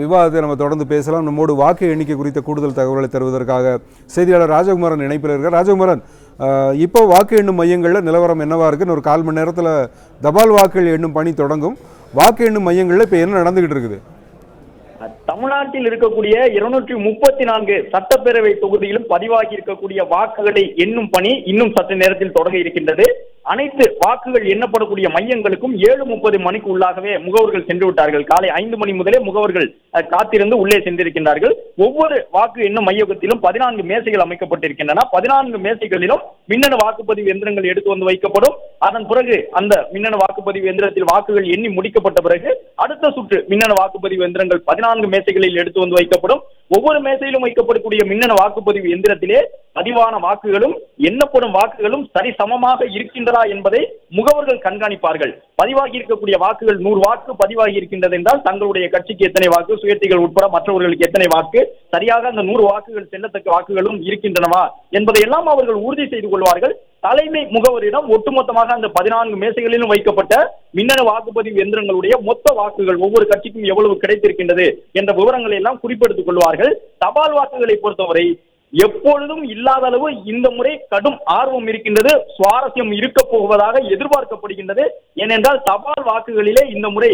விவாதத்தை நம்ம தொடர்ந்து பேசலாம். நம்மோடு வாக்கு எண்ணிக்கை குறித்த கூடுதல் தகவல்களை தருவதற்காக செய்தியாளர் ராஜகுமாரன் இணைப்பில் இருக்கார். ராஜகுமாரன், இப்போ வாக்கு எண்ணும் மையங்களில் நிலவரம் என்னவா இருக்குன்னு ஒரு 1/4 மணி நேரத்தில் தபால் வாக்குகள் எண்ணும் பணி தொடங்கும். வாக்கு எண்ணும் மையங்களில் இப்போ என்ன நடந்துகிட்டு இருக்குது? தமிழ்நாட்டில் இருக்கக்கூடிய 234 சட்டப்பேரவை தொகுதியிலும் பதிவாகி இருக்கக்கூடிய வாக்குகளை எண்ணும் பணி இன்னும் சற்று நேரத்தில் தொடங்க இருக்கின்றது. அனைத்து வாக்குகள் எண்ணப்படக்கூடிய மையங்களுக்கும் 7:30 மணிக்கு உள்ளாகவே முகவர்கள் சென்று விட்டார்கள். காலை 5 மணி முதலே முகவர்கள் காத்திருந்து உள்ளே சென்றிருக்கின்றார்கள். ஒவ்வொரு வாக்கு எண்ணும் மையத்திலும் 14 மேசைகள் அமைக்கப்பட்டிருக்கின்றன. 14 மேசைகளிலும் மின்னணு வாக்குப்பதிவு எந்திரங்கள் எடுத்து வந்து வைக்கப்படும். அதன் பிறகு அந்த மின்னணு வாக்குப்பதிவு எந்திரத்தில் வாக்குகள் எண்ணி முடிக்கப்பட்ட பிறகு அடுத்த சுற்று மின்னணு வாக்குப்பதிவு எந்திரங்கள் 14 மேசைகளில் எடுத்து வந்து வைக்கப்படும். ஒவ்வொரு மேசையிலும் வைக்கப்படக்கூடிய மின்னணு வாக்குப்பதிவு எந்திரத்திலே பதிவான வாக்குகளும் எண்ணப்படும் வாக்குகளும் சரிசமமாக இருக்கின்றதா என்பதை முகவர்கள் கண்காணிப்பார்கள். பதிவாகி இருக்கக்கூடிய வாக்குகள் 100 வாக்கு பதிவாகி இருக்கின்றது என்றால் தங்களுடைய கட்சிக்கு எத்தனை வாக்கு, சுயேட்சைகள் உட்பட மற்றவர்களுக்கு எத்தனை வாக்கு, சரியாக அந்த 100 வாக்குகள் செல்லத்தக்க வாக்குகளும் இருக்கின்றனவா என்பதையெல்லாம் அவர்கள் உறுதி செய்து கொள்வார்கள். தலைமை முகவரிடம் ஒட்டுமொத்தமாக அந்த 14 மேசைகளிலும் வைக்கப்பட்ட மின்னணு வாக்குப்பதிவு எந்திரங்களுடைய மொத்த வாக்குகள் ஒவ்வொரு கட்சிக்கும் எவ்வளவு கிடைத்திருக்கின்றது என்ற விவரங்களை எல்லாம் குறிப்பெடுத்துக் கொள்வார்கள். தபால் வாக்குகளை பொறுத்தவரை எப்பொழுதும் இல்லாத அளவு இந்த முறை கடும் ஆர்வம் இருக்கின்றது, சுவாரஸ்யம் இருக்க போவதாக எதிர்பார்க்கப்படுகின்றது. ஏனென்றால் தபால் வாக்குகளிலே இந்த முறை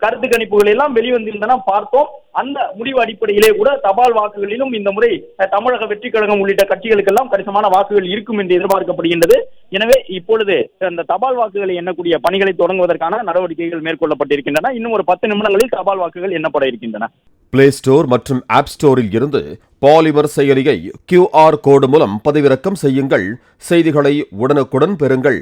கருத்து கணிப்புகள் எல்லாம் வெளிவந்திருந்தன, பார்த்தோம். அந்த முடிவு அடிப்படையிலே கூட தபால் வாக்குகளிலும் இந்த முறை தமிழக வெற்றி கழகம் உள்ளிட்ட கட்சிகளுக்கெல்லாம் கணிசமான வாக்குகள் இருக்கும் என்று எதிர்பார்க்கப்படுகின்றது. எனவே இப்பொழுது அந்த தபால் வாக்குகளை எண்ணக்கூடிய பணிகளை தொடங்குவதற்கான நடவடிக்கைகள் மேற்கொள்ளப்பட்டிருக்கின்றன. இன்னும் ஒரு 10 நிமிடங்களில் தபால் வாக்குகள் எண்ணப்பட இருக்கின்றன. பிளே ஸ்டோர் மற்றும் ஆப் ஸ்டோரில் இருந்து பாலிமர் செயலியை QR கோடு மூலம் பதிவிறக்கம் செய்யுங்கள். செய்திகளை உடனுக்குடன் பெறுங்கள்.